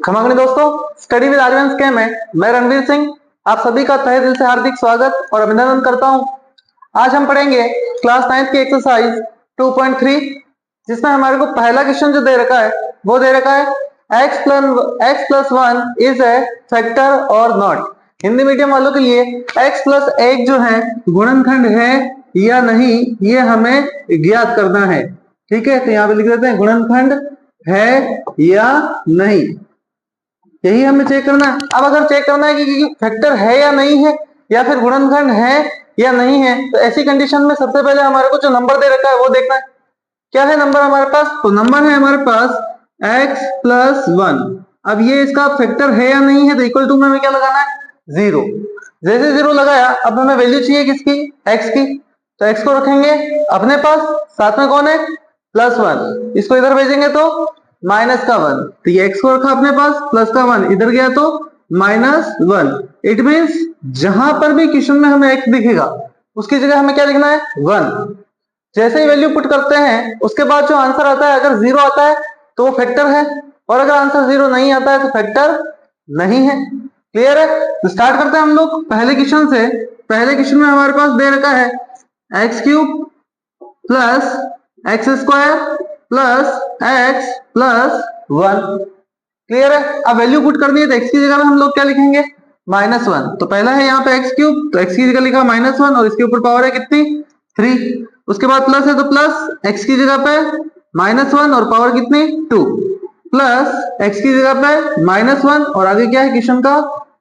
खमागणी दोस्तों, study with Aryan के में मैं रणवीर सिंह आप सभी का तहे दिल से हार्दिक स्वागत और अभिनंदन करता हूं। आज हम पढ़ेंगे क्लास 9 की एक्सरसाइज 2.3 जिसमें हमारे को पहला क्वेश्चन जो दे रखा है वो दे रखा है x+1 इज ए फैक्टर और नॉट। हिंदी मीडियम वालों के लिए x+1 जो है गुणनखंड है या नहीं ये हमें ज्ञात करना है। ठीक है, तो यहाँ पे लिख देते हैं गुणनखंड है या नहीं, यही हमें चेक करना है। अब अगर चेक करना है कि फैक्टर है या नहीं है या फिर गुणनखंड है या नहीं है, तो ऐसी कंडीशन में सबसे पहले हमारे को जो नंबर दे रखा है वो देखना है। क्या है नंबर हमारे पास? तो नंबर है हमारे पास x+1। अब ये इसका फैक्टर है या नहीं है, तो इक्वल टू में हमें क्या लगाना है? 0। जैसे 0 लगाया, अब हमें वैल्यू चाहिए किसकी? x की। तो x को रखेंगे अपने पास, साथ में कौन है? +1। इसको इधर भेजेंगे तो -1। तो ये x को रखा अपने पास, +1 इधर गया तो -1। इट मीन्स जहां पर भी क्वेश्चन में हमें x दिखेगा उसकी जगह हमें क्या लिखना है? 1। जैसे ही वैल्यू पुट करते हैं उसके बाद जो आंसर आता है, अगर 0 आता है तो वो फैक्टर है, और अगर आंसर 0 नहीं आता है तो फैक्टर नहीं है। क्लियर है? तो स्टार्ट करते हैं हम लोग पहले क्वेश्चन से। पहले क्वेश्चन में हमारे पास दे रखा है x³ plus x² plus x+1। Clear है? अब वैल्यू पुट करनी है तो x की जगह में हम लोग क्या लिखेंगे? -1। तो पहला है यहाँ पे x³, तो x की जगह लिखा -1 और इसके ऊपर पावर है कितनी? 3। उसके बाद प्लस है तो प्लस x की जगह पे -1 और पावर कितनी? 2 प्लस x की जगह पे -1 और आगे क्या है क्वेश्चन का?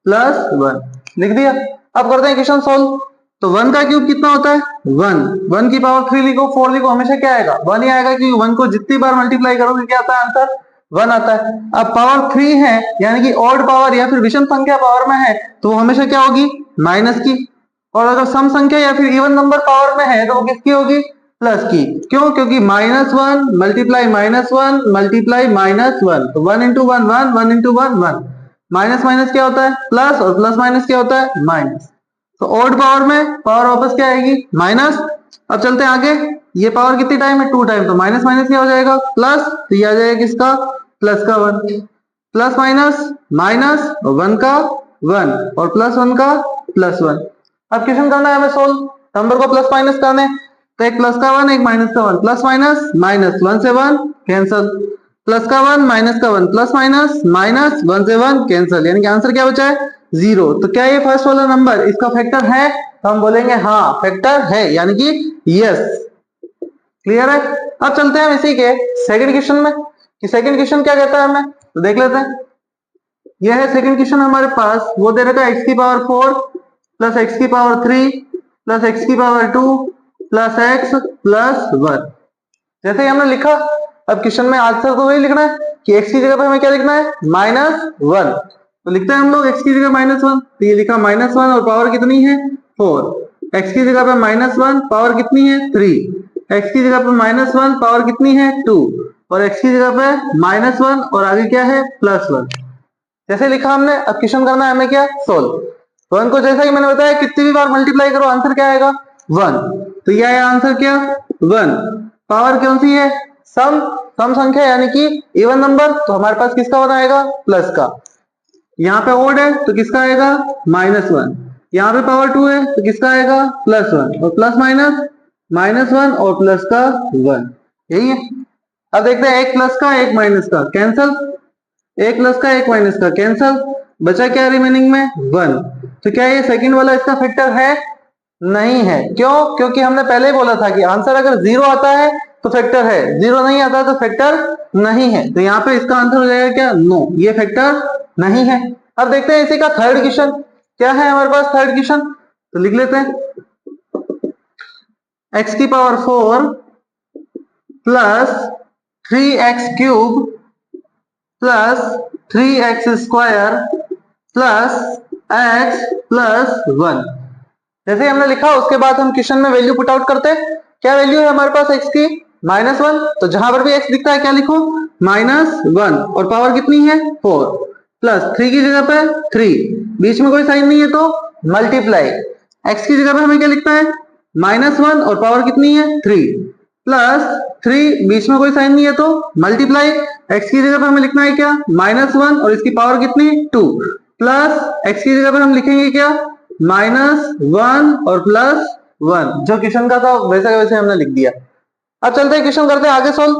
+1 लिख दिया। अब करते हैं क्वेश्चन सोल्व। तो 1 का क्यूब कितना होता है? 1। 1 की पावर 3 लिखो, 4 लिखो, हमेशा क्या आएगा? 1 ही आएगा, क्योंकि 1 को जितनी बार मल्टीप्लाई करोगे क्या आता है? आंसर 1 आता है। अब पावर 3 है यानी कि ऑड पावर या फिर विषम संख्या पावर में है तो वो हमेशा क्या होगी? माइनस की। और अगर सम संख्या या फिर इवन नंबर पावर में है तो वो किसकी होगी? प्लस की। क्यों? क्योंकि -1 मल्टीप्लाई -1 मल्टीप्लाई -1, तो 1 × 1 1, 1 × 1 1। माइनस माइनस क्या होता है? प्लस, और प्लस माइनस क्या होता है? माइनस। तो ऑड पावर में पावर वापस क्या आएगी? माइनस। अब चलते हैं आगे। ये पावर कितनी टाइम है? 2 टाइम, तो माइनस माइनस क्या हो जाएगा? प्लस। तो ये आ जाएगा किसका? प्लस का 1। प्लस माइनस माइनस, 1 का 1 और +1 का +1। अब क्वेश्चन करना है हमें सोल्व, नंबर को प्लस माइनस करने। तो एक प्लस का 1 एक माइनस का 1, प्लस माइनस माइनस, 1 से 1 कैंसल, प्लस का 1 माइनस का 1, प्लस माइनस माइनस, 1 से 1 कैंसल, यानी कि आंसर क्या बचा है? 0। तो क्या ये फर्स्ट वाला नंबर इसका फैक्टर है? तो हम बोलेंगे हाँ फैक्टर है, यानी कि यस। क्लियर है? अब चलते हैं इसी के सेकंड क्वेश्चन में कि सेकंड क्वेश्चन क्या कहता है हमें, तो देख लेते हैं। यह है सेकंड क्वेश्चन हमारे पास। वो दे रखा है x⁴ plus x⁴ plus x⁴ plus x+1। जैसे ही हमने लिखा, अब क्वेश्चन में आंसर तो वही लिखना है कि x की जगह पे हमें क्या लिखना है? -1। तो लिखते हैं हम लोग x की जगह -1, तो ये लिखा -1 और पावर कितनी है? 4। x की जगह पे -1 पावर कितनी है? 3। x की जगह पे -1 पावर कितनी है? 2 और x की जगह पे -1 और आगे क्या है? +1। जैसे लिखा हमने, अब क्वेश्चन करना है हमें क्या? सोल्व। 1 को जैसा ही मैंने बताया कितनी भी बार मल्टीप्लाई करो आंसर क्या आएगा? 1। तो यह है आंसर क्या? 1। पावर कौन सी है? सम संख्या यानी कि इवन नंबर, तो हमारे पास किसका 1 आएगा? प्लस का। यहाँ पे ओड है तो किसका आएगा? -1। यहाँ पे पावर 2 है तो किसका आएगा? +1 और प्लस माइनस -1 और प्लस का 1, यही है। अब देखते हैं एक प्लस का एक माइनस का कैंसल, एक प्लस का एक माइनस का कैंसल, बचा क्या रिमेनिंग में? 1। तो क्या ये सेकंड वाला इसका फैक्टर है? नहीं है। क्यों? क्योंकि हमने पहले ही बोला था कि आंसर अगर 0 आता है तो फैक्टर है, 0 नहीं आता तो फैक्टर नहीं है। तो यहाँ पे इसका आंसर हो जाएगा क्या? नो, ये फैक्टर नहीं है। अब देखते हैं इसी का थर्ड क्वेश्चन। क्या है हमारे पास थर्ड क्वेश्चन? तो लिख लेते हैं x⁴ plus 3x³ plus 3x² plus x+1। जैसे हमने लिखा उसके बाद हम क्वेश्चन में वैल्यू पुट आउट करते हैं। क्या वैल्यू है हमारे पास x की? -1। तो जहां पर भी x दिखता है क्या लिखो? -1 और पावर कितनी है? 4 प्लस 3 की जगह पे 3, बीच में कोई साइन नहीं है तो मल्टीप्लाई। x की जगह पे हमें क्या लिखना है? -1 और पावर कितनी है? 3 प्लस 3, बीच में कोई साइन नहीं है तो मल्टीप्लाई, एक्स की जगह पे हमें लिखना है क्या -1 और इसकी पावर कितनी 2, प्लस एक्स की जगह पे हम लिखेंगे क्या -1 और +1, जो क्वेश्चन का था वैसे का वैसे हमने लिख दिया। अब चलते हैं क्वेश्चन करते हैं आगे सोल्व।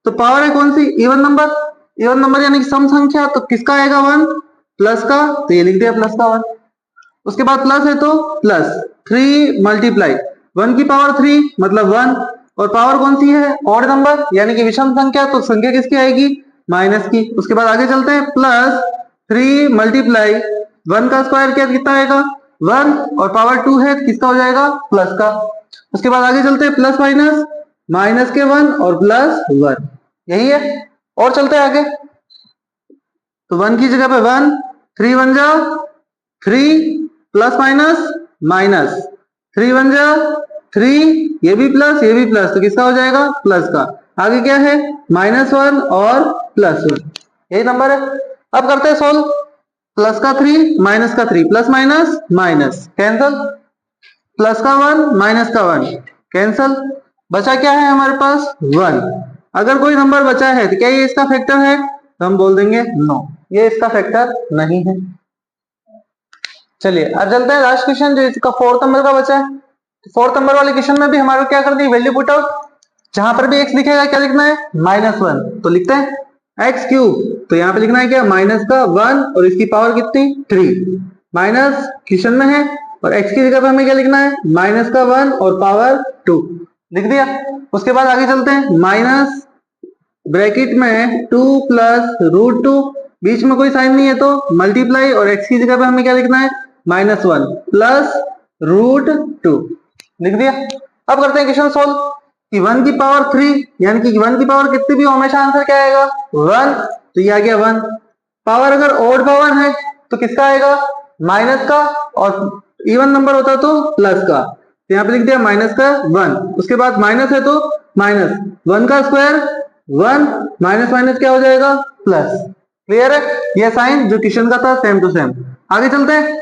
तो पावर है कौन सी इवन नंबर यानी कि सम संख्या, तो किसका आएगा 1 प्लस का, तो ये लिख दिया प्लस का 1। उसके बाद प्लस है तो प्लस 3 मल्टीप्लाई 1 की पावर 3 मतलब 1, और पावर कौन सी है ऑड नंबर यानी कि विषम संख्या, तो संख्या किसकी आएगी माइनस की। उसके बाद आगे चलते हैं प्लस 3 मल्टीप्लाई 1 का स्क्वायर क्या कितना आएगा 1, और पावर 2 है किसका हो जाएगा प्लस का। उसके बाद आगे चलते हैं प्लस माइनस, माइनस के 1 और प्लस 1, यही है। और चलते हैं आगे, तो 1 की जगह पे 1, 3 1 जा 3 प्लस माइनस माइनस 3 1 जा 3, ये भी प्लस तो किसका हो जाएगा प्लस का। आगे क्या है -1 और +1, यही नंबर है। अब करते हैं सोल्व, प्लस का 3 माइनस का 3 plus minus minus cancel, plus का 1 माइनस का 1 कैंसल, बचा क्या है हमारे पास 1। अगर कोई नंबर बचा है तो क्या ये इसका फैक्टर है, तो हम बोल देंगे नो, ये इसका फैक्टर नहीं है। चलिए अब चलते हैं लास्ट क्वेश्चन जो इसका 4th नंबर का बचा है। 4th नंबर वाले क्वेश्चन में भी हमारे क्या कर दी वैल्यू पुट आउट, जहां पर भी x दिखेगा क्या लिखना है -1, तो लिखते हैं x क्यूब, तो यहाँ पे लिखना है क्या माइनस का 1 और इसकी पावर कितनी 3, माइनस क्वेश्चन में है, और x की जगह पे हमें क्या लिखना है माइनस का 1 और पावर 2 लिख दिया। उसके बाद आगे चलते हैं माइनस ब्रैकेट में 2 प्लस √2, बीच में कोई साइन नहीं है तो मल्टीप्लाई, और x की जगह पे हमें क्या लिखना है -1 प्लस √2 लिख दिया। अब करते हैं क्वेश्चन सोल्व कि 1 की पावर 3 यानी कि 1 की पावर कितनी भी हमेशा आंसर क्या आएगा 1, तो ये आ गया 1। पावर अगर ऑड पावर है तो किसका आएगा माइनस का, और इवन नंबर होता तो प्लस का, तो यहाँ पे लिख दिया माइनस का 1। उसके बाद माइनस है तो माइनस 1 का स्क्वायर 1, माइनस माइनस क्या हो जाएगा प्लस। क्लियर है, ये साइन जो क्वेश्चन का था सेम टू सेम। आगे चलते हैं,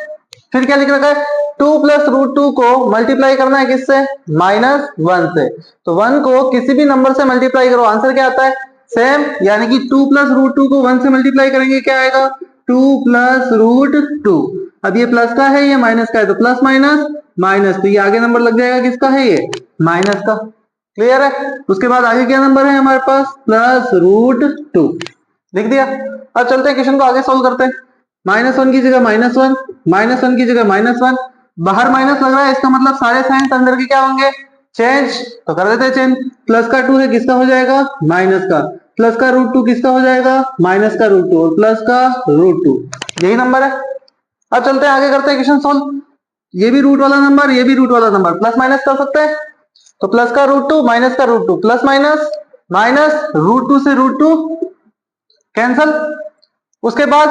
फिर क्या लिख रखा है 2 प्लस √2 को मल्टीप्लाई करना है किससे -1 से, तो 1 को किसी भी नंबर से मल्टीप्लाई करो आंसर क्या आता है सेम, यानी कि 2 प्लस √2 को 1 से मल्टीप्लाई करेंगे क्या आएगा 2 प्लस √2। अब ये प्लस का है ये माइनस का है तो प्लस माइनस माइनस, तो ये आगे नंबर लग जाएगा किसका है ये माइनस का। क्लियर है, उसके बाद आगे क्या नंबर है हमारे पास +√2 लिख दिया। अब चलते हैं क्वेश्चन को आगे सोल्व करते हैं। -1 की जगह -1, -1 की जगह -1, बाहर माइनस लग रहा है इसका मतलब सारे साइंस अंदर के क्या होंगे चेंज, तो कर देते हैं चेंज। प्लस का 2 है किसका हो जाएगा माइनस का, प्लस का √2 किसका हो जाएगा माइनस का √2 और प्लस का √2, यही नंबर है। अब चलते हैं आगे करते हैं क्वेश्चन सोल्व, ये भी रूट वाला नंबर ये भी रूट वाला नंबर प्लस माइनस कर सकते हैं, तो प्लस का √2 माइनस का √2 प्लस माइनस माइनस √2 से √2 कैंसल। उसके बाद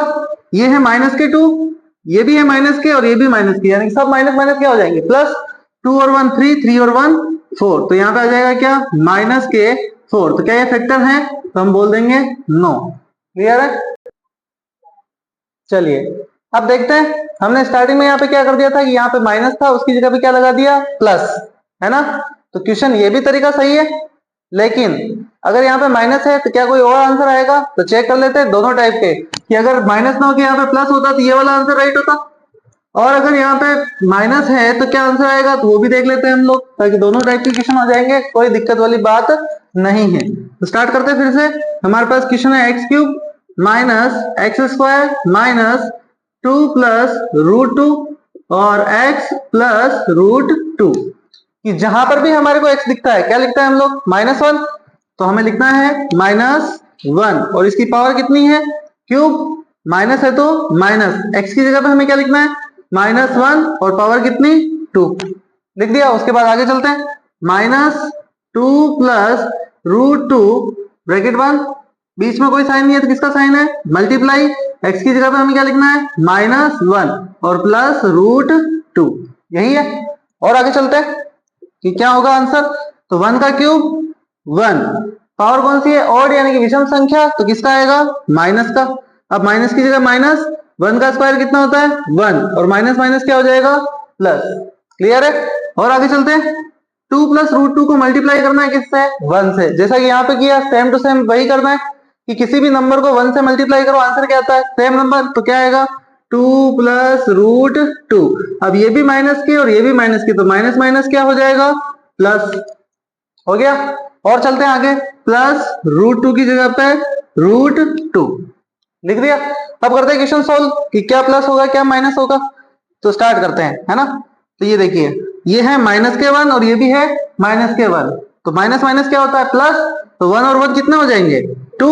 ये है -2, ये भी है माइनस के और ये भी माइनस के, यानी सब माइनस माइनस क्या हो जाएंगे प्लस, 2 और 1 3, 3 और 1 4, तो यहाँ पे आ जाएगा क्या -4, तो क्या ये फैक्टर है, तो हम बोल देंगे नो। क्लियर है, चलिए अब देखते हैं, हमने स्टार्टिंग में यहाँ पे क्या कर दिया था कि यहाँ पे माइनस था उसकी जगह पे क्या लगा दिया प्लस, है ना। तो क्वेश्चन ये भी तरीका सही है, लेकिन अगर यहाँ पे माइनस है तो क्या कोई और आंसर आएगा, तो चेक कर लेते हैं दोनों टाइप के, कि अगर माइनस ना हो के यहाँ पे प्लस होता तो ये वाला आंसर राइट होता, और अगर यहाँ पे माइनस है तो क्या आंसर आएगा, तो वो भी देख लेते हैं हम लोग, ताकि दोनों टाइप के क्वेश्चन हो जाएंगे, कोई दिक्कत वाली बात नहीं है। तो स्टार्ट करते हैं फिर से, हमारे पास क्वेश्चन है x³ -x² -2 प्लस √2 और x प्लस √2, कि जहां पर भी हमारे को x दिखता है क्या लिखता है हम लोग -1, तो हमें लिखना है -1, और इसकी पावर कितनी है क्यूब, माइनस है तो माइनस, x की जगह पे हमें क्या लिखना है -1 और पावर कितनी 2 लिख दिया। उसके बाद आगे चलते हैं, -2 प्लस √2 ब्रैकेट 1, बीच में कोई साइन नहीं है तो किसका साइन है मल्टीप्लाई, x की जगह पे हमें क्या लिखना है -1 और प्लस √2, यही है। और आगे चलते हैं कि क्या होगा आंसर, तो 1 का क्यूब 1, पावर कौन सी है ऑड यानी कि विषम संख्या, तो किसका आएगा माइनस का। अब माइनस की जगह माइनस, 1 का स्क्वायर कितना होता है 1, और माइनस माइनस क्या हो जाएगा प्लस। क्लियर है, और आगे चलते हैं, 2 प्लस रूट 2 को मल्टीप्लाई करना है किससे? 1 से। जैसा कि यहाँ पे किया सेम टू सेम वही करना है कि किसी भी नंबर को 1 से मल्टीप्लाई करो, आंसर क्या आता है? Same number. तो क्या आएगा? 2 प्लस रूट 2। अब ये भी माइनस की और ये भी माइनस की, तो माइनस माइनस क्या हो जाएगा? प्लस हो गया। और चलते हैं आगे, प्लस रूट 2 की जगह पे रूट 2 लिख दिया। अब करते हैं क्वेश्चन सोल्व कि क्या प्लस होगा क्या माइनस होगा। तो स्टार्ट करते हैं, है ना। तो ये देखिए, ये है माइनस के 1 और ये भी है माइनस के 1। तो माइनस माइनस क्या होता है? प्लस। तो 1 और 1 कितने हो जाएंगे? 2।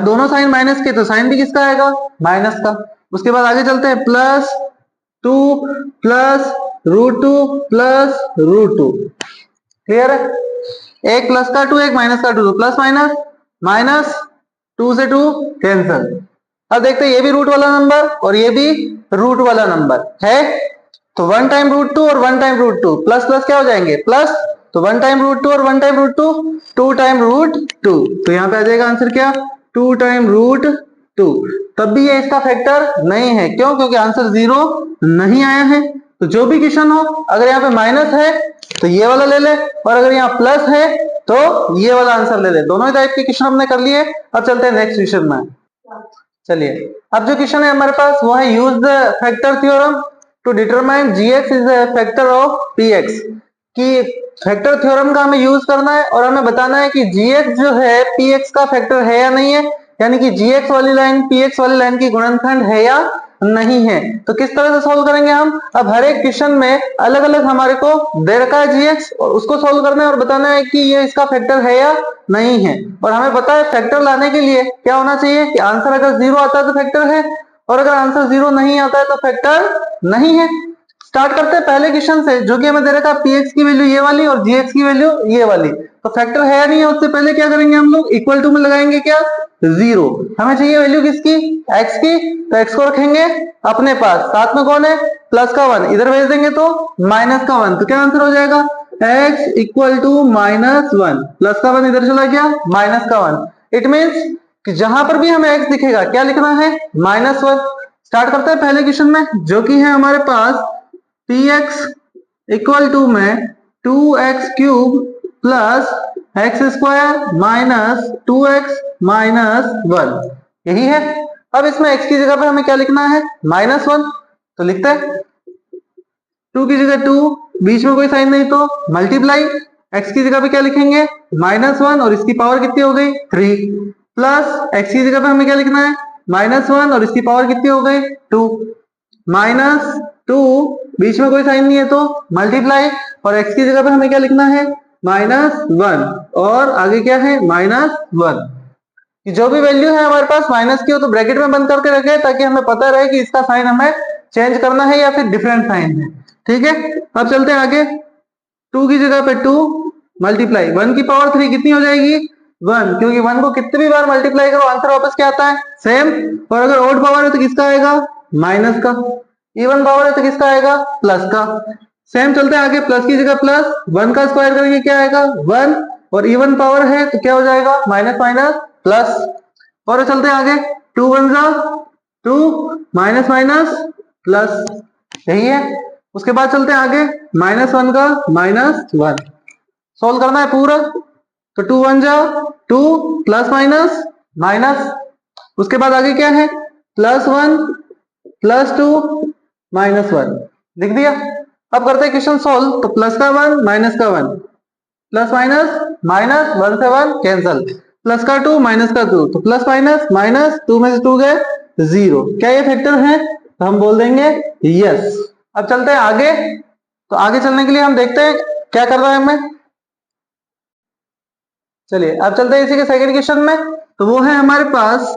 दोनों साइन माइनस के, तो साइन भी किसका आएगा? माइनस का। उसके बाद आगे चलते हैं, plus 2 plus root 2 plus root 2। Clear है? एक प्लस का 2 एक माइनस का 2, तो प्लस माइनस माइनस, 2 से 2 कैंसल। अब देखते हैं, ये भी रूट वाला नंबर और ये भी रूट वाला नंबर है। तो 1 टाइम रूट 2 और 1 टाइम रूट 2, प्लस प्लस क्या हो जाएंगे? प्लस। तो 1 टाइम रूट 2 और 1 टाइम रूट 2, 2 टाइम रूट 2। तो यहाँ पे आ जाएगा आंसर क्या? 2 टाइम रूट 2। तब भी ये इसका फैक्टर नहीं है। क्यों? क्योंकि आंसर 0 नहीं आया है। तो जो भी क्वेश्चन हो, अगर यहाँ पे माइनस है तो ये वाला ले ले, और अगर यहाँ प्लस है तो ये वाला आंसर ले ले। दोनों ही टाइप के क्वेश्चन हमने कर लिए। अब चलते हैं नेक्स्ट क्वेश्चन में। चलिए, अब जो क्वेश्चन है हमारे पास वो है, use the factor theorem to determine gx is a factor of px। कि फैक्टर थ्योरम का हमें यूज करना है और हमें बताना है कि gx जो है px का फैक्टर है या नहीं है, यानी कि gx वाली लाइन px वाली लाइन की गुणनखंड है या नहीं है। तो किस तरह से सॉल्व करेंगे हम? अब हर एक क्वेश्चन में अलग अलग हमारे को दे रखा है gx, और उसको सॉल्व करना है और बताना है कि ये इसका फैक्टर है या नहीं है। और हमें पता है फैक्टर लाने के लिए क्या होना चाहिए कि आंसर अगर 0 आता है तो फैक्टर है, और अगर आंसर 0 नहीं आता है तो फैक्टर नहीं है। स्टार्ट करते हैं पहले क्वेश्चन से, जो कि हमें दे रखा है px की वैल्यू ये वाली और gx की वैल्यू ये वाली। तो फैक्टर है या नहीं है, उससे पहले क्या करेंगे हम लोग? इक्वल टू में लगाएंगे क्या? 0। हमें चाहिए वैल्यू किसकी? x की। तो x को रखेंगे अपने पास, साथ में कौन है? प्लस का 1, इधर भेज देंगे तो माइनस का 1। तो क्या आंसर हो जाएगा? x इक्वल टू -1, प्लस का 1 इधर चला गया, माइनस का 1। इट मीन्स कि जहां पर भी हमें x दिखेगा क्या लिखना है? -1। स्टार्ट करते हैं पहले क्वेश्चन में, जो कि है हमारे पास px इक्वल टू में 2x cube plus x square minus 2x minus 1, यही है। अब इसमें x की जगह पे हमें क्या लिखना है? -1। तो लिखते हैं 2 की जगह 2, बीच में कोई साइन नहीं तो मल्टीप्लाई, x की जगह पे क्या लिखेंगे? -1 और इसकी पावर कितनी हो गई? 3, प्लस x की जगह पे हमें क्या लिखना है? -1 और इसकी पावर कितनी हो गई? 2, -2, बीच में कोई साइन नहीं है तो मल्टीप्लाई, और x की जगह पे हमें क्या लिखना है? -1 और आगे क्या है? -1। जो भी वैल्यू है हमारे पास माइनस की हो तो ब्रैकेट में बंद करके रखे, ताकि हमें पता रहे कि इसका साइन हमें चेंज करना है या फिर डिफरेंट साइन है। ठीक है, अब चलते हैं आगे। 2 की जगह पे 2 मल्टीप्लाई 1 की पावर 3 कितनी हो जाएगी? 1, क्योंकि 1 को कितनी भी बार मल्टीप्लाई करो आंसर वापस क्या आता है? सेम। और अगर ऑड पावर है तो किसका आएगा? माइनस का। इवन पावर है तो किसका आएगा? प्लस का। सेम चलते हैं आगे, प्लस की जगह प्लस, 1 का स्क्वायर करेंगे क्या आएगा? 1, और इवन पावर है तो क्या हो जाएगा? Minus minus plus. और चलते हैं आगे, 2 1 जा 2, माइनस माइनस प्लस, यही है। उसके बाद चलते हैं आगे, -1 का -1 सोल्व करना है पूरा। तो 2 1 जा 2, प्लस माइनस माइनस, उसके बाद आगे क्या है? +1 +2 -1 लिख दिया। अब करते हैं क्वेश्चन सोल्व। तो प्लस का 1 माइनस का 1, प्लस माइनस माइनस, 1 से 1 कैंसल, प्लस का 2 माइनस का 2, तो प्लस माइनस माइनस, 2 में से 2 गए 0। क्या ये फैक्टर है? तो हम बोल देंगे यस। अब चलते हैं आगे। तो आगे चलने के लिए हम देखते हैं क्या कर रहा है हमें। चलिए अब चलते हैं इसी के सेकंड क्वेश्चन में। तो वो है हमारे पास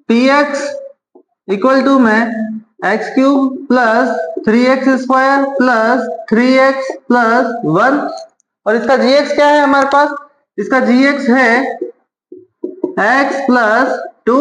px इक्वल टू में x cube plus 3x square plus 3x plus 1, और इसका gx क्या है हमारे पास? इसका gx है x प्लस 2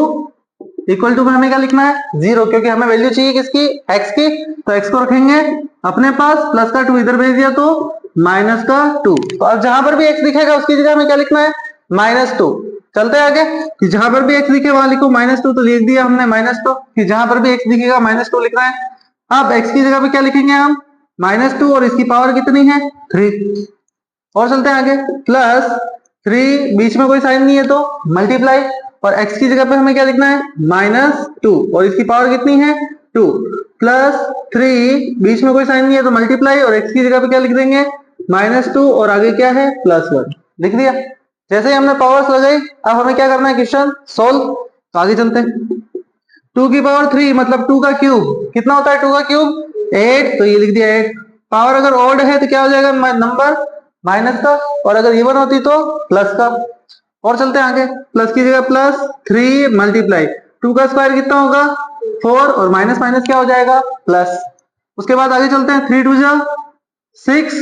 इक्वल टू में हमें क्या लिखना है? 0, क्योंकि हमें वैल्यू चाहिए किसकी? x की। तो x को रखेंगे अपने पास, प्लस का 2 इधर भेज दिया तो माइनस का 2। तो अब जहां पर भी x दिखेगा उसकी जगह हमें क्या लिखना है? -2। चलते हैं आगे कि जहां पर भी x दिखे वहां लिखो -2, तो लिख दिया हमने -2, कि जहां पर भी x दिखेगा -2 लिखना है। अब x की जगह पे क्या लिखेंगे हम? -2 और इसकी पावर कितनी है 3। और चलते हैं आगे, +3 बीच में कोई साइन नहीं है तो मल्टीप्लाई, और x की जगह पे हमें क्या लिखना है -2 और इसकी पावर कितनी है 2, +3 बीच में कोई साइन नहीं है तो मल्टीप्लाई, और x की जगह पे क्या लिख देंगे -2 और आगे क्या है +1 लिख दिया। जैसे ही हमने पावर्स लगाई, अब हमें क्या करना है क्वेश्चन सोल्व। तो आगे चलते हैं, 2 की पावर 3 मतलब 2 का क्यूब कितना होता है, 2 का क्यूब 8, तो ये लिख दिया 8। पावर अगर ऑड है तो क्या हो जाएगा नंबर माइनस का, और अगर इवन होती तो प्लस का। और चलते हैं आगे, प्लस की जगह +3 मल्टीप्लाई 2 का स्क्वायर कितना होगा 4, और माइनस माइनस क्या हो जाएगा प्लस। उसके बाद आगे चलते हैं, 3 2 जा 6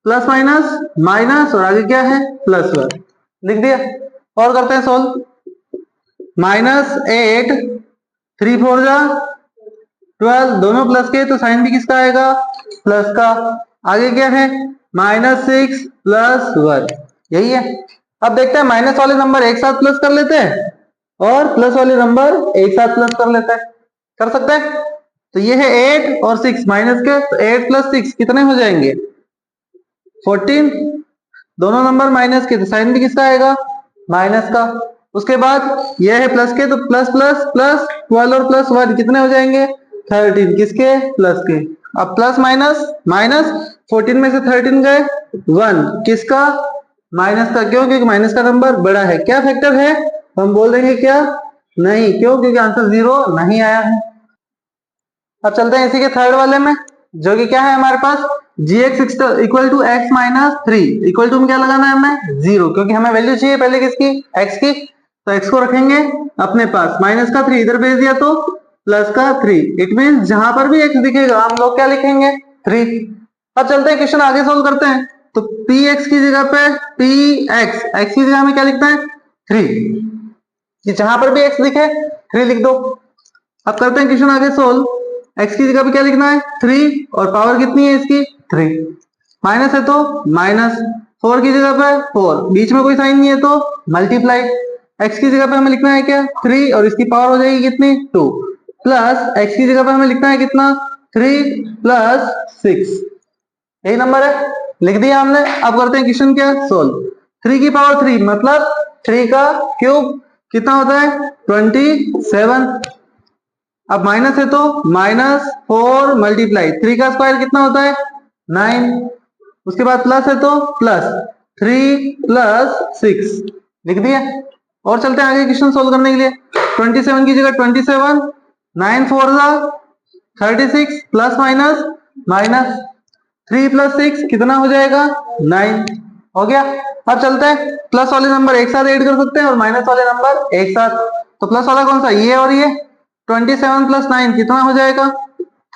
प्लस माइनस माइनस और आगे क्या है +1 लिख दिया। और करते हैं सोल्व, -8 3 4 जा 12, दोनों प्लस के तो साइन भी किसका आएगा प्लस का। आगे क्या है -6 +1 यही है। अब देखते हैं माइनस वाले नंबर एक साथ प्लस कर लेते हैं और प्लस वाले नंबर एक साथ प्लस कर लेते हैं, कर सकते हैं। तो ये है 8 और 6 माइनस के, तो 8 + 6 कितने हो जाएंगे 14, दोनों नंबर माइनस के तो साइन भी किसका आएगा माइनस का। उसके बाद ये है प्लस के, तो प्लस प्लस प्लस 12 और +1 कितने हो जाएंगे 13, किसके प्लस के। अब प्लस माइनस माइनस, 14 में से 13 गए 1 किसका माइनस का, क्यों क्योंकि माइनस का नंबर बड़ा है। क्या फैक्टर है हम बोल देंगे क्या नहीं, क्यों क्योंकि आंसर 0 नहीं आया है। अब चलते हैं इसी के थर्ड वाले में, जो कि क्या है हमारे पास gx equal to x - 3 equal to में क्या लगाना है हमें 0, क्योंकि हमें वैल्यू चाहिए पहले किसकी x की, तो x को रखेंगे अपने पास, माइनस का 3 इधर भेज दिया तो प्लस का 3, इट मीन जहां पर भी x दिखेगा हम लोग क्या लिखेंगे 3। अब चलते हैं क्वेश्चन आगे सोल्व करते हैं, तो px की जगह पे x की जगह हमें क्या लिखना है 3, कि जहां पर भी x दिखे 3 लिख दो। अब करते हैं क्वेश्चन आगे सोल्व, x की जगह पे क्या लिखना है 3 और पावर कितनी है इसकी 3, माइनस है तो माइनस, 4 की जगह पे 4 बीच में कोई साइन नहीं है तो मल्टीप्लाई, x की जगह पे हमें लिखना है क्या 3 और इसकी पावर हो जाएगी कितनी 2, प्लस x की जगह पे हमें लिखना है कितना 3 + 6, यही नंबर है लिख दिया हमने। अब करते हैं क्वेश्चन क्या सोल्व, 3 की पावर 3 मतलब 3 का क्यूब कितना होता है 27, अब माइनस है तो -4 मल्टीप्लाई 3 का स्क्वायर कितना होता है 9, उसके बाद प्लस है तो प्लस 3 + 6 लिख दिया। और चलते हैं आगे क्वेश्चन सोल्व करने के लिए, 27 की जगह 27, 9 4 जा 36 प्लस माइनस माइनस 3 + 6 कितना हो जाएगा 9, हो गया। अब चलते हैं, प्लस वाले नंबर एक साथ ऐड कर सकते हैं और माइनस वाले नंबर एक साथ, तो प्लस वाला कौन सा ये और ये, 27 + 9 कितना हो जाएगा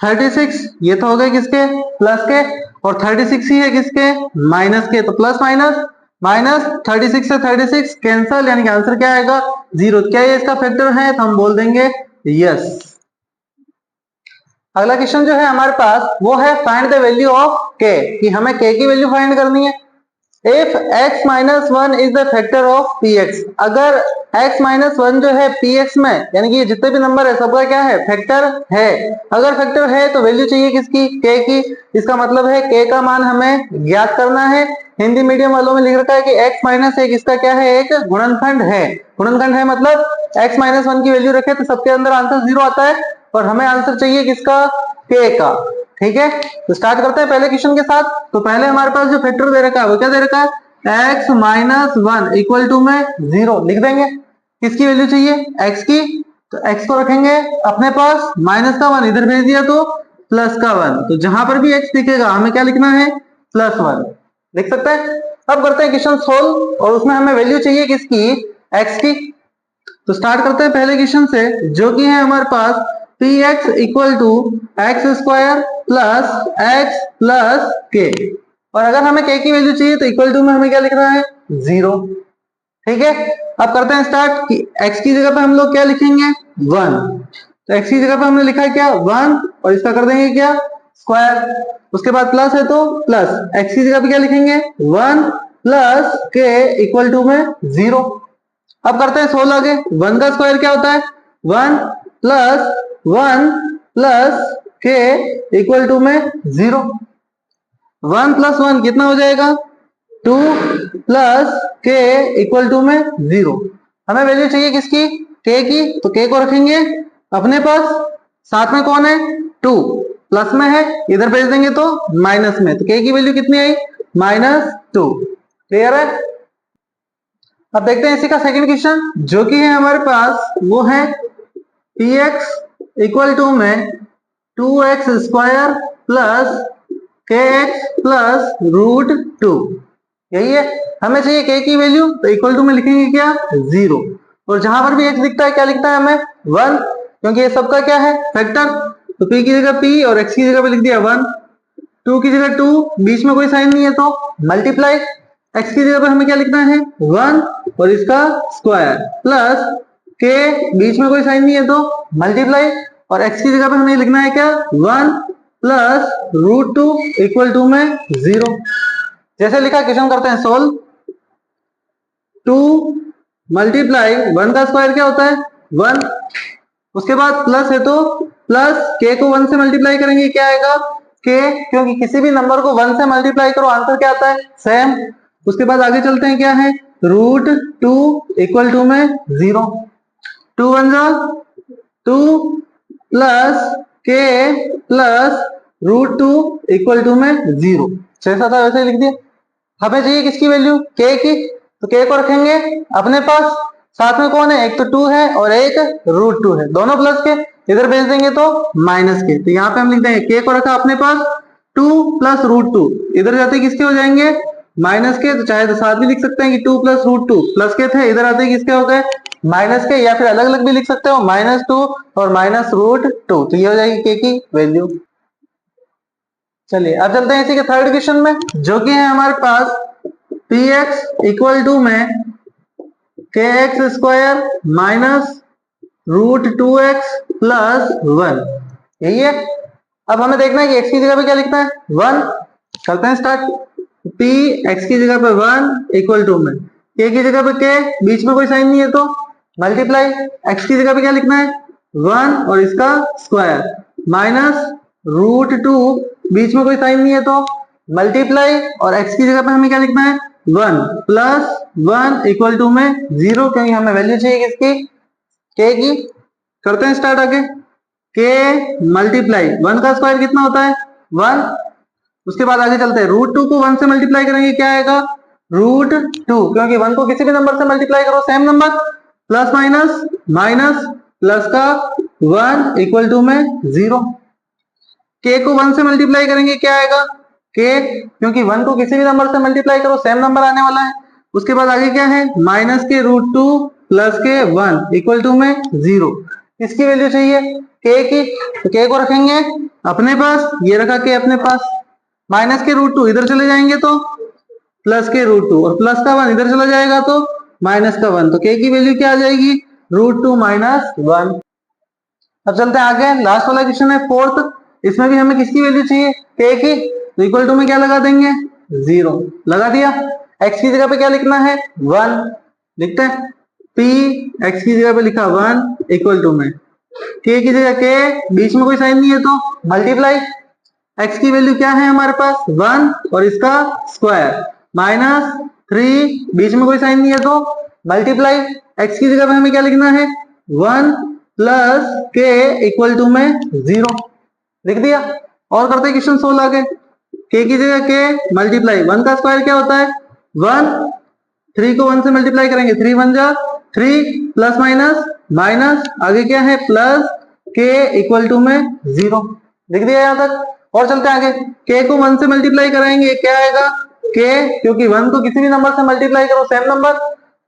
36, ये तो हो गए किसके प्लस के, और 36 ही है किसके माइनस के, तो प्लस माइनस माइनस 36 से 36 कैंसल, यानी कि आंसर क्या आएगा 0। क्या ये इसका फैक्टर है तो हम बोल देंगे यस। अगला क्वेश्चन जो है हमारे पास वो है find the value of k, कि हमें k की वैल्यू फाइंड करनी है। If x - 1 is the factor of px, अगर x - 1 जो है px में, यानी कि जितने भी नंबर है सबका क्या है फैक्टर है, अगर फैक्टर है तो वैल्यू चाहिए किसकी k की, इसका मतलब है k का मान हमें ज्ञात करना है। हिंदी मीडियम वालों में लिख रखा है कि x - 1 इसका क्या है एक गुणनखंड है, गुणनखंड है मतलब x - 1 की वैल्यू रखे तो सबके अंदर आंसर 0 आता है, और हमें आंसर चाहिए किसका k का। ठीक है, तो स्टार्ट करते हैं पहले क्वेश्चन के साथ। तो पहले हमारे पास जो फैक्टर दे रखा है वो क्या दे रखा है x - 1 इक्वल टू में 0 लिख देंगे। किसकी वैल्यू चाहिए x की, तो x को रखेंगे अपने पास, माइनस का 1 इधर भेज दिया तो प्लस का 1, तो जहां पर भी x दिखेगा हमें क्या लिखना है +1 लिख सकते हैं। अब करते हैं क्वेश्चन सोल्व, और उसमें हमें वैल्यू चाहिए किसकी x की। तो स्टार्ट करते हैं पहले क्वेश्चन से, जो कि है हमारे पास px equal to x² plus x plus k, और अगर हमें k की वैल्यू चाहिए तो इक्वल टू में हमें क्या लिखना है 0। ठीक है, अब करते हैं स्टार्ट कि x की जगह पे हम लोग क्या लिखेंगे 1, तो x की जगह पे हमने लिखा है क्या 1 और इसका कर देंगे क्या स्क्वायर, उसके बाद प्लस है तो प्लस, x की जगह पे क्या लिखेंगे 1 प्लस k इक्वल टू में 0। अब करते हैं 16 आगे, 1 का स्क्वायर क्या होता है 1 plus 1 plus k equal to में 0। 1 प्लस 1 कितना हो जाएगा 2 प्लस के इक्वल टू में 0। हमें वैल्यू चाहिए किसकी के की, तो के को रखेंगे अपने पास, साथ में कौन है 2 प्लस में है, इधर भेज देंगे तो माइनस में, तो के की वैल्यू कितनी आई -2। क्लियर है। अब देखते हैं इसी का सेकंड क्वेश्चन जो कि है हमारे पास, वो है px इक्वल टू में 2x square plus kx plus √2। यही है, हमें चाहिए k की वैल्यू, तो इक्वल टू में लिखेंगे क्या 0, और जहां पर भी x दिखता है क्या लिखता है हमें 1, क्योंकि ये सबका क्या है फैक्टर, तो p की जगह p और x की जगह पे लिख दिया 1, 2 की जगह 2, बीच में कोई साइन नहीं है तो मल्टीप्लाई, x की जगह पे हमें क्या लिखना है 1 और इसका स्क्वायर, प्लस k बीच में कोई साइन नहीं है तो मल्टीप्लाई, और x की जगह पे हमें लिखना है क्या 1 प्लस √2 इक्वल टू में 0। जैसे लिखा क्वेश्चन करते हैं सोल्व। 2 मल्टीप्लाई 1 का स्क्वायर क्या होता है 1, उसके बाद प्लस है तो प्लस k को 1 से मल्टीप्लाई करेंगे क्या आएगा k, क्योंकि किसी भी नंबर को 1 से मल्टीप्लाई करो आंसर क्या आता है सेम। उसके बाद आगे चलते हैं, क्या है √2 इक्वल टू में 0, 2 1 जा 2 plus k plus √2 equal to में 0। जैसा था वैसे लिख दिया। हमें चाहिए किसकी वैल्यू k की, तो k को रखेंगे अपने पास, साथ में कौन है एक तो 2 है और एक √2 है, दोनों प्लस के, इधर भेज देंगे तो माइनस के, तो यहाँ पे हम लिख देंगे k को रखा अपने पास 2 प्लस √2, इधर जाते किसके हो जाएंगे माइनस के, तो चाहे तो साथ भी लिख सकते हैं कि 2 प्लस √2 प्लस के थे, इधर आते किसके हो गए माइनस के, या फिर अलग अलग भी लिख सकते हो -2 और -√2, तो ये हो जाएगी k की वैल्यू। चलिए अब चलते हैं इसी के थर्ड क्वेश्चन में जो कि है हमारे पास px इक्वल टू में kx square minus √2x plus 1। यही है। अब हमें देखना है कि x की जगह पे क्या लिखना है 1। करते हैं स्टार्ट। p x की जगह पे 1 इक्वल टू में k की जगह पे k, बीच में कोई साइन नहीं है तो मल्टीप्लाई, x की जगह पे क्या लिखना है 1 और इसका स्क्वायर, माइनस √2, बीच में कोई साइन नहीं है तो मल्टीप्लाई, और x की जगह पे हमें क्या लिखना है 1 प्लस 1 इक्वल टू में 0, क्योंकि हमें वैल्यू चाहिए किसकी k की। करते हैं स्टार्ट आगे। k मल्टीप्लाई 1 का स्क्वायर कितना होता है 1, उसके बाद आगे चलते हैं √2 को 1 से मल्टीप्लाई करेंगे क्या आएगा √2, क्योंकि 1 को किसी भी नंबर से मल्टीप्लाई करो same number, plus minus minus plus का 1 इक्वल टू में 0। k को 1 से मल्टीप्लाई करेंगे क्या आएगा k, क्योंकि 1 को किसी भी नंबर से मल्टीप्लाई करो सेम नंबर आने वाला है। उसके बाद आगे क्या है माइनस के √2 प्लस के 1 इक्वल टू में 0। इसकी वैल्यू चाहिए k की, तो k को रखेंगे अपने पास, ये रखा k अपने पास, माइनस के √2 इधर चले जाएंगे तो प्लस के √2, और प्लस का 1 इधर चला जाएगा तो माइनस का 1, तो k की वैल्यू क्या आ जाएगी √2 माइनस 1। अब चलते हैं आगे, लास्ट वाला क्वेश्चन है फोर्थ। इसमें भी हमें किसकी वैल्यू चाहिए k की, तो इक्वल टू में क्या लगा देंगे 0 लगा दिया। x की जगह पे क्या लिखना है 1 लिखते हैं, p x की जगह पे लिखा 1 इक्वल टू में k की जगह k, बीच में कोई साइन नहीं है तो मल्टीप्लाई, x की वैल्यू क्या है हमारे पास 1 और इसका स्क्वायर, -3, बीच में कोई साइन नहीं है तो मल्टीप्लाई, x की जगह पे हमें क्या लिखना है 1 प्लस k इक्वल टू में 0 लिख दिया। और करते हैं क्वेश्चन 16 आगे। k की जगह k मल्टीप्लाई 1 का स्क्वायर क्या होता है 1, 3 को 1 से मल्टीप्लाई करेंगे 3 1 जा 3, प्लस माइनस माइनस, आगे क्या है प्लस k इक्वल टू में 0 लिख दिया यहाँ तक। और चलते हैं आगे, k को 1 से मल्टीप्लाई कराएंगे क्या आएगा k, क्योंकि 1 को किसी भी नंबर से मल्टीप्लाई करो सेम नंबर।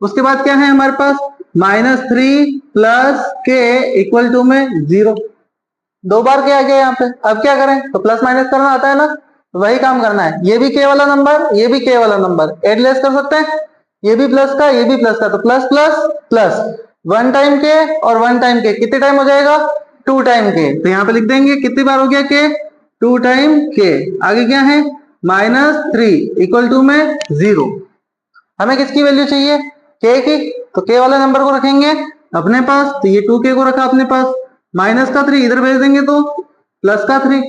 उसके बाद क्या है हमारे पास -3 प्लस k इक्वल टू में 0, 2 बार क्या आ गया यहाँ पे। अब क्या करें, तो प्लस माइनस करना आता है ना, तो वही काम करना है, ये भी k वाला नंबर ये भी k वाला नंबर एड लेस कर सकते हैं, ये भी प्लस का ये भी प्लस का, तो plus plus plus 1 time k और 1 टाइम k, कितने टाइम हो जाएगा 2 टाइम k, तो यहाँ पे लिख देंगे कितनी बार हो गया k 2 टाइम k। आगे क्या है -3 इक्वल टू में 0। हमें किसकी वैल्यू चाहिए k की, तो k वाले नंबर को रखेंगे अपने पास, तो ये 2k को रखा अपने पास, -3 इधर भेज देंगे तो प्लस का 3।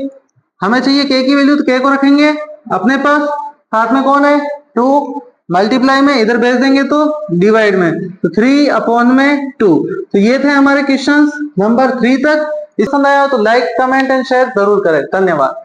हमें चाहिए k की वैल्यू, तो k को रखेंगे अपने पास, साथ में कौन है 2, मल्टीप्लाई में इधर भेज देंगे तो डिवाइड में, तो 3/2। तो ये थे हमारे क्वेश्चंस नंबर 3 तक। पसंद आया हो तो लाइक कमेंट एंड शेयर जरूर करें। धन्यवाद।